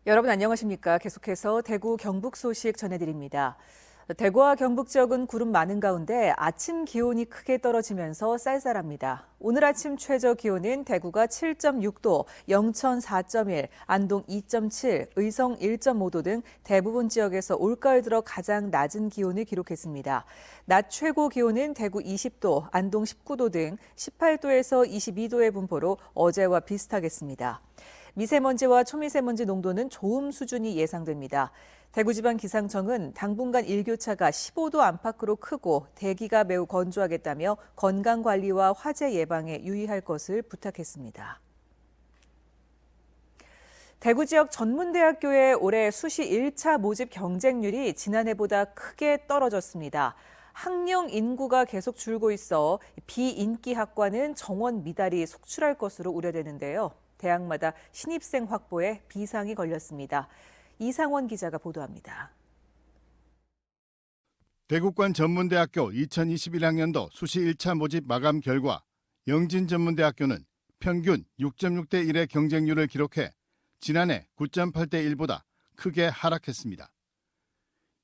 여러분 안녕하십니까? 계속해서 대구 경북 소식 전해드립니다. 대구와 경북 지역은 구름 많은 가운데 아침 기온이 크게 떨어지면서 쌀쌀합니다. 오늘 아침 최저 기온은 대구가 7.6도, 영천 4.1, 안동 2.7, 의성 1.5도 등 대부분 지역에서 올가을 들어 가장 낮은 기온을 기록했습니다. 낮 최고 기온은 대구 20도, 안동 19도 등 18도에서 22도의 분포로 어제와 비슷하겠습니다. 미세먼지와 초미세먼지 농도는 좋음 수준이 예상됩니다. 대구지방기상청은 당분간 일교차가 15도 안팎으로 크고 대기가 매우 건조하겠다며 건강관리와 화재 예방에 유의할 것을 부탁했습니다. 대구 지역 전문대학교의 올해 수시 1차 모집 경쟁률이 지난해보다 크게 떨어졌습니다. 학령 인구가 계속 줄고 있어 비인기 학과는 정원 미달이 속출할 것으로 우려되는데요. 대학마다 신입생 확보에 비상이 걸렸습니다. 이상원 기자가 보도합니다. 대구권 전문대학교 2021학년도 수시 1차 모집 마감 결과 영진전문대학교는 평균 6.6대 1의 경쟁률을 기록해 지난해 9.8대 1보다 크게 하락했습니다.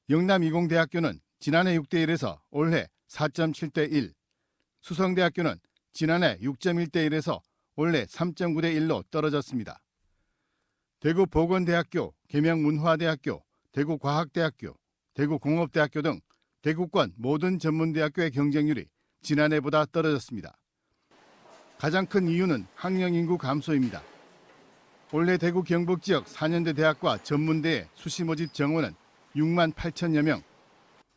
영남이공대학교는 지난해 6대 1에서 올해 4.7대 1, 수성대학교는 지난해 6.1대 1에서 올해 3.9대 1로 떨어졌습니다. 대구보건대학교, 계명문화대학교, 대구과학대학교, 대구공업대학교 등 대구권 모든 전문대학교의 경쟁률이 지난해보다 떨어졌습니다. 가장 큰 이유는 학령 인구 감소입니다. 올해 대구 경북 지역 4년제 대학과 전문대의 수시 모집 정원은 6만 8천여 명.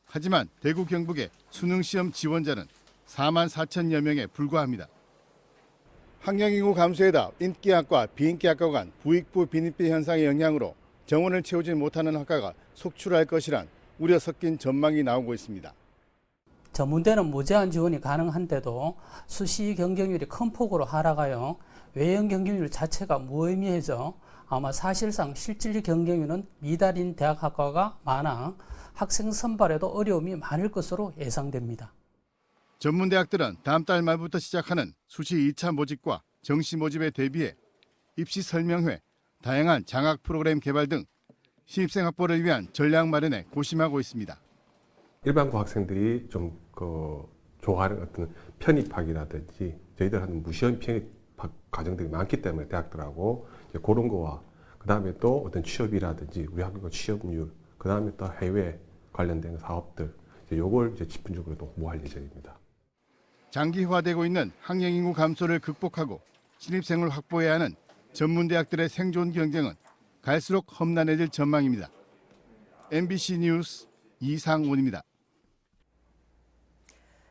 하지만 대구 경북의 수능시험 지원자는 4만 4천여 명에 불과합니다. 학령인구 감소에다 인기학과 비인기학과 간 부익부 빈입비 현상의 영향으로 정원을 채우지 못하는 학과가 속출할 것이란 우려 섞인 전망이 나오고 있습니다. 전문대는 무제한 지원이 가능한데도 수시 경쟁률이 큰 폭으로 하락하여 외형 경쟁률 자체가 무의미해져 아마 사실상 실질 경쟁률은 미달인 대학학과가 많아 학생 선발에도 어려움이 많을 것으로 예상됩니다. 전문대학들은 다음 달 말부터 시작하는 수시 2차 모집과 정시 모집에 대비해 입시 설명회, 다양한 장학 프로그램 개발 등 신입생 확보를 위한 전략 마련에 고심하고 있습니다. 일반고 학생들이 좀 좋아하는 어떤 편입학이라든지 저희들 하는 무시험 편입학 과정들이 많기 때문에 대학들하고 이제 그런 거와 그다음에 또 어떤 취업이라든지 우리 학교 취업률, 그다음에 또 해외 관련된 사업들 요걸 이제 집중적으로 또 공부할 예정입니다. 장기화되고 있는 학령 인구 감소를 극복하고 신입생을 확보해야 하는 전문대학들의 생존 경쟁은 갈수록 험난해질 전망입니다. MBC 뉴스 이상원입니다.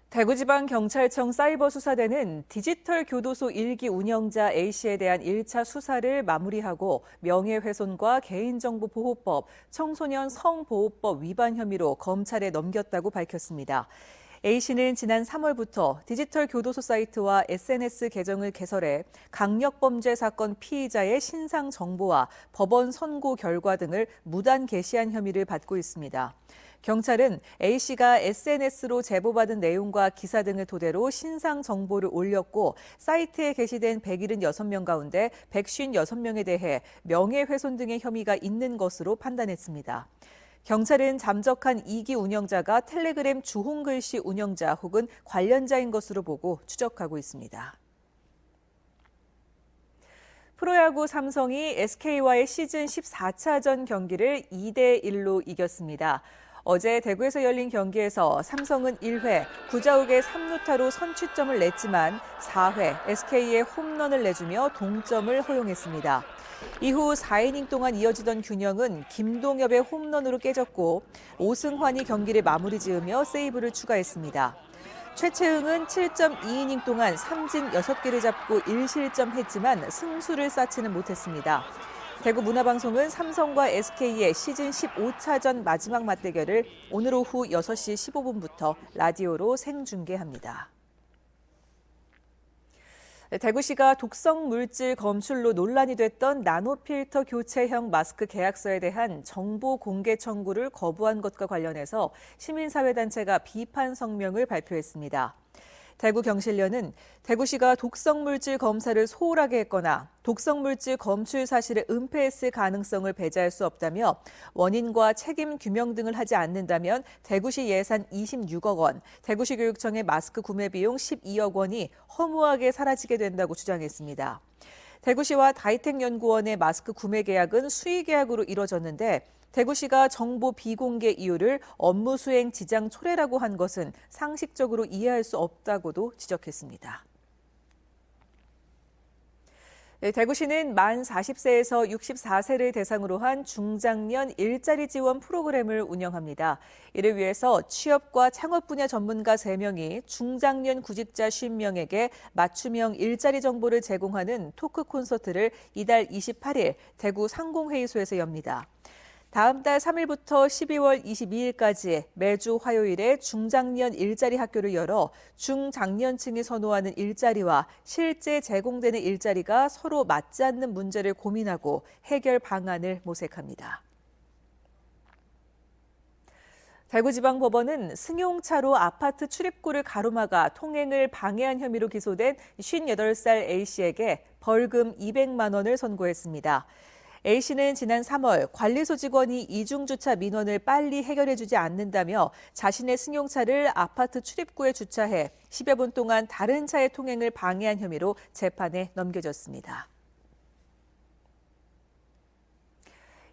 대구지방경찰청 사이버수사대는 디지털 교도소 1기 운영자 A씨에 대한 1차 수사를 마무리하고 명예훼손과 개인정보보호법, 청소년 성보호법 위반 혐의로 검찰에 넘겼다고 밝혔습니다. A씨는 지난 3월부터 디지털 교도소 사이트와 SNS 계정을 개설해 강력범죄 사건 피의자의 신상 정보와 법원 선고 결과 등을 무단 게시한 혐의를 받고 있습니다. 경찰은 A씨가 SNS로 제보받은 내용과 기사 등을 토대로 신상 정보를 올렸고 사이트에 게시된 176명 가운데 156명에 대해 명예훼손 등의 혐의가 있는 것으로 판단했습니다. 경찰은 잠적한 2기 운영자가 텔레그램 주홍글씨 운영자 혹은 관련자인 것으로 보고 추적하고 있습니다. 프로야구 삼성이 SK와의 시즌 14차전 경기를 2대1로 이겼습니다. 어제 대구에서 열린 경기에서 삼성은 1회 구자욱의 3루타로 선취점을 냈지만 4회 SK의 홈런을 내주며 동점을 허용했습니다. 이후 4이닝 동안 이어지던 균형은 김동엽의 홈런으로 깨졌고 오승환이 경기를 마무리 지으며 세이브를 추가했습니다. 최채흥은 7.2이닝 동안 삼진 6개를 잡고 1실점했지만 승수를 쌓지는 못했습니다. 대구 문화방송은 삼성과 SK의 시즌 15차전 마지막 맞대결을 오늘 오후 6시 15분부터 라디오로 생중계합니다. 대구시가 독성 물질 검출로 논란이 됐던 나노필터 교체형 마스크 계약서에 대한 정보 공개 청구를 거부한 것과 관련해서 시민사회단체가 비판 성명을 발표했습니다. 대구경실련은 대구시가 독성물질 검사를 소홀하게 했거나 독성물질 검출 사실을 은폐했을 가능성을 배제할 수 없다며 원인과 책임 규명 등을 하지 않는다면 대구시 예산 26억 원, 대구시 교육청의 마스크 구매 비용 12억 원이 허무하게 사라지게 된다고 주장했습니다. 대구시와 다이텍연구원의 마스크 구매 계약은 수의 계약으로 이뤄졌는데 대구시가 정보 비공개 이유를 업무 수행 지장 초래라고 한 것은 상식적으로 이해할 수 없다고도 지적했습니다. 대구시는 만 40세에서 64세를 대상으로 한 중장년 일자리 지원 프로그램을 운영합니다. 이를 위해서 취업과 창업 분야 전문가 3명이 중장년 구직자 50명에게 맞춤형 일자리 정보를 제공하는 토크 콘서트를 이달 28일 대구 상공회의소에서 엽니다. 다음 달 3일부터 12월 22일까지 매주 화요일에 중장년 일자리 학교를 열어 중장년층이 선호하는 일자리와 실제 제공되는 일자리가 서로 맞지 않는 문제를 고민하고 해결 방안을 모색합니다. 대구지방법원은 승용차로 아파트 출입구를 가로막아 통행을 방해한 혐의로 기소된 58살 A씨에게 벌금 200만 원을 선고했습니다. A씨는 지난 3월 관리소 직원이 이중주차 민원을 빨리 해결해주지 않는다며 자신의 승용차를 아파트 출입구에 주차해 10여 분 동안 다른 차의 통행을 방해한 혐의로 재판에 넘겨졌습니다.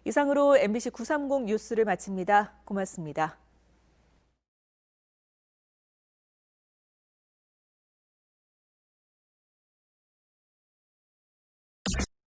이상으로 MBC 930 뉴스를 마칩니다. 고맙습니다.